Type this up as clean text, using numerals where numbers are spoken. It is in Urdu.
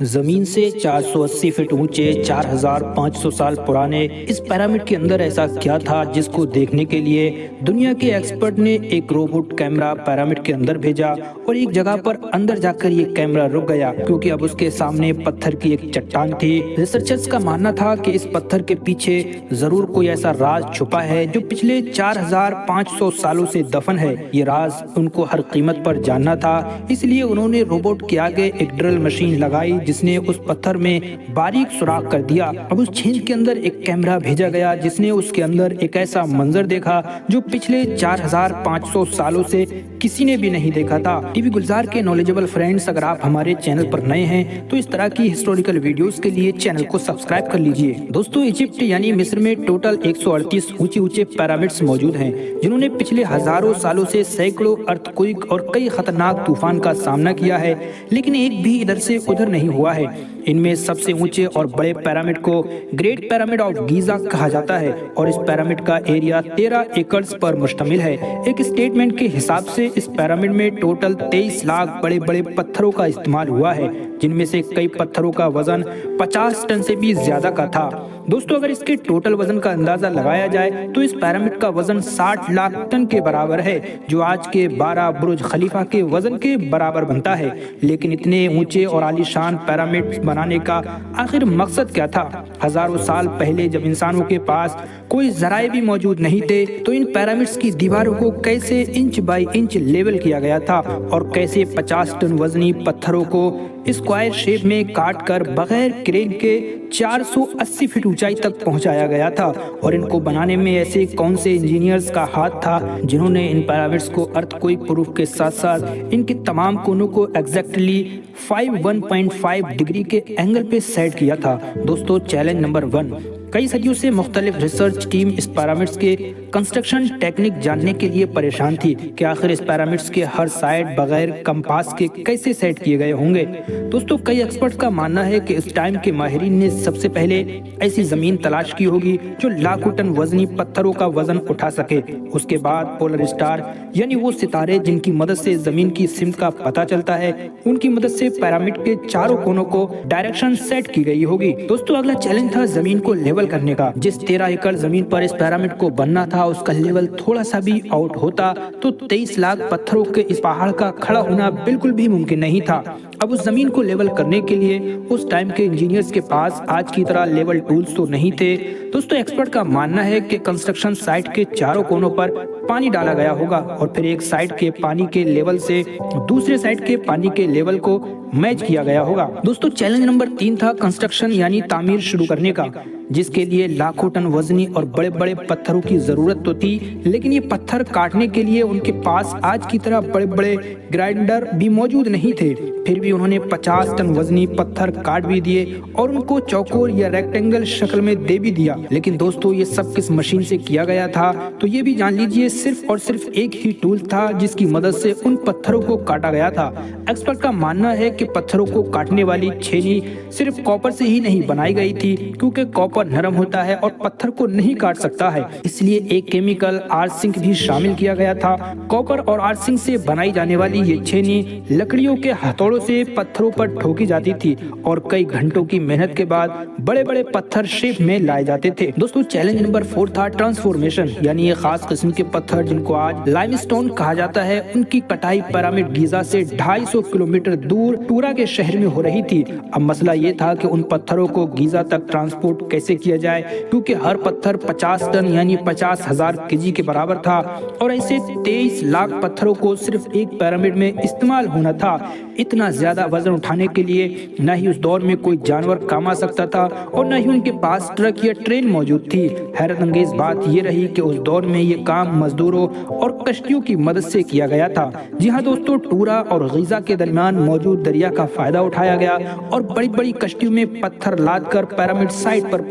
زمین سے 480 فٹ اونچے 4500 سال پرانے اس پیرامڈ کے اندر ایسا کیا تھا جس کو دیکھنے کے لیے دنیا کے ایکسپرٹ نے ایک روبوٹ کیمرہ پیرامڈ کے اندر بھیجا اور ایک جگہ پر اندر جا کر یہ کیمرہ رک گیا کیونکہ اب اس کے سامنے پتھر کی ایک چٹان تھی۔ ریسرچرز کا ماننا تھا کہ اس پتھر کے پیچھے ضرور کوئی ایسا راز چھپا ہے جو پچھلے 4500 سالوں سے دفن ہے۔ یہ راز ان کو ہر قیمت پر جاننا تھا، اس لیے انہوں نے روبوٹ کے آگے ایک ڈرل مشین لگائی جس نے اس پتھر میں باریک سوراخ کر دیا۔ اب اس چھید کے اندر ایک کیمرہ بھیجا گیا جس نے اس کے اندر ایک ایسا منظر دیکھا جو پچھلے 4500 سالوں سے کسی نے بھی نہیں دیکھا تھا۔ ٹی وی گلزار کے نالجبل فرینڈز، اگر آپ ہمارے چینل پر نئے ہیں تو اس طرح کی ہسٹوریکل ویڈیوز کے لیے چینل کو سبسکرائب کر لیجئے۔ دوستو، ایجپٹ یعنی مصر میں ٹوٹل 138 اونچے پیرامڈز موجود ہیں جنہوں نے پچھلے ہزاروں سالوں سے سینکڑوں ارتھکوئک اور کئی خطرناک طوفان کا سامنا کیا ہے، لیکن ایک بھی ادھر سے ادھر نہیں ہوا ہے۔ ان میں سب سے اونچے اور بڑے پیرامڈ کو گریٹ پیرامڈ آف گیزا کہا جاتا ہے اور اس پیرامڈ کا ایریا 13 ایکڑز پر مشتمل ہے۔ ایک اسٹیٹمنٹ کے حساب سے اس پیرامڈ میں ٹوٹل 23 لاکھ بڑے بڑے پتھروں کا استعمال ہوا ہے، جن میں سے کئی پتھروں کا وزن 50 ٹن سے بھی زیادہ کا تھا۔ دوستو، اگر اس کے ٹوٹل وزن کا اندازہ لگایا جائے تو اس پیرامڈ کا وزن 60 لاکھ ٹن کے برابر ہے، جو آج کے 12 برج خلیفہ کے وزن کے برابر بنتا ہے۔ لیکن اتنے اونچے اور عالیشان پیرامڈ بنانے کا آخر مقصد کیا تھا؟ ہزاروں سال پہلے جب انسانوں کے پاس کوئی ذرائع بھی موجود نہیں تھے تو ان پیرامڈز کی دیواروں کو کیسے انچ بائی انچ لیول کیا گیا تھا اور کیسے 50 ٹن وزنی پتھروں کو اسکوائر شیپ میں کاٹ کر بغیر کرین کے 480 فٹ اونچائی تک پہنچایا گیا تھا، اور ان کو بنانے میں ایسے کون سے انجینئرز کا ہاتھ تھا جنہوں نے ان پیرامڈز کو ارتھکوئک پروف کے ساتھ ساتھ ان کے تمام کونوں کو ایگزیکٹلی 1.5 ڈگری کے اینگل پہ سیٹ کیا تھا۔ دوستو، چیلنج نمبر 1، کئی صدیوں سے مختلف ریسرچ ٹیم اس پیرامڈز کے کنسٹرکشن ٹیکنک جاننے کے لیے پریشان تھی کہ آخر اس پیرامڈز کے ہر سائڈ بغیر کمپاس کے کیسے سیٹ کیے گئے ہوں گے۔ دوستو، کئی ایکسپرٹس کا ماننا ہے کہ اس ٹائم کے ماہرین نے سب سے پہلے ایسی زمین تلاش کی ہوگی جو لاکھوں ٹن وزنی پتھروں کا وزن اٹھا سکے۔ اس کے بعد پولر اسٹار یعنی وہ ستارے جن کی مدد سے زمین کی سمت کا پتہ چلتا ہے، ان کی مدد سے پیرامڈ کے چاروں کونوں کو ڈائریکشن سیٹ کی گئی ہوگی۔ دوستو، اگلا چیلنج تھا زمین کو لیول کرنے کا۔ جس 13 ایکڑ زمین پر اس پیرامڈ کو بننا تھا، اس کا لیول تھوڑا سا بھی آؤٹ ہوتا تو 23 لاکھ پتھروں کے اس پہاڑ کا کھڑا ہونا بالکل بھی ممکن نہیں تھا۔ اب اس زمین کو لیول کرنے کے لیے اس ٹائم کے انجینئرز کے پاس آج کی طرح لیول ٹولز تو نہیں تھے۔ دوستو، ایکسپرٹ کا ماننا ہے کہ کنسٹرکشن سائٹ کے چاروں کونوں پر پانی ڈالا گیا ہوگا اور پھر ایک سائٹ کے پانی کے لیول سے دوسرے سائٹ کے پانی کے لیول کو میچ کیا گیا ہوگا۔ دوستو، چیلنج نمبر 3 تھا کنسٹرکشن یعنی تعمیر شروع کرنے کا، جس کے لیے لاکھوں ٹن وزنی اور بڑے بڑے پتھروں کی ضرورت تو تھی، لیکن یہ پتھر کاٹنے کے لیے ان کے پاس آج کی طرح بڑے بڑے گرائنڈر بھی موجود نہیں تھے۔ پھر بھی انہوں نے 50 ٹن وزنی پتھر کاٹ بھی دیے اور ان کو چوکور یا ریکٹینگل شکل میں دے بھی دیا۔ لیکن دوستو، یہ سب کس مشین سے کیا گیا تھا تو یہ بھی جان لیجئے، صرف اور صرف ایک ہی ٹول تھا جس کی مدد سے ان پتھروں کو کاٹا گیا تھا۔ ایکسپرٹ کا ماننا ہے کہ پتھروں کو کاٹنے والی چھینی صرف کاپر سے ہی نہیں بنائی گئی تھی، کیونکہ کاپر نرم ہوتا ہے اور پتھر کو نہیں کاٹ سکتا ہے، اس لیے ایک کیمیکل آرسنک بھی شامل کیا گیا تھا۔ کاپر اور آرسنک سے بنائی جانے والی یہ چھینی لکڑیوں کے ہتھوڑوں سے پتھروں پر ٹھوکی جاتی تھی اور کئی گھنٹوں کی محنت کے بعد بڑے بڑے پتھر شیپ میں لائے جاتے تھے۔ دوستو، چیلنج نمبر 4 تھا ٹرانسفارمیشن یعنی یہ خاص قسم کے پتھر جن کو آج لائم اسٹون کہا جاتا ہے، ان کی کٹائی پیرامڈ گیزا سے 250 کلومیٹر دور ٹورا کے شہر میں ہو رہی تھی۔ اب مسئلہ یہ تھا کہ ان پتھروں کو گیزا تک ٹرانسپورٹ کیسے کیا جائے، کیونکہ ہر پتھر 50 ٹن یعنی 50,000 kg کے برابر تھا اور ایسے 23 لاکھ پتھروں کو صرف ایک پیرامڈ میں استعمال ہونا تھا۔ اتنا زیادہ وزن اٹھانے کے لیے نہ ہی اس دور میں کوئی جانور کام آ سکتا تھا اور نہ ہی ان کے پاس ٹرک یا ٹرین موجود تھی۔ حیرت انگیز بات یہ رہی کہ اس دور میں یہ کام مزدوروں اور کشتیوں کی مدد سے کیا گیا تھا۔ جی ہاں دوستو، ٹورا اور غیزا کے درمیان موجود دریا کا فائدہ اٹھایا گیا اور بڑی بڑی کشتیوں میں پتھر لاد کر پیرامڈ سائٹ پر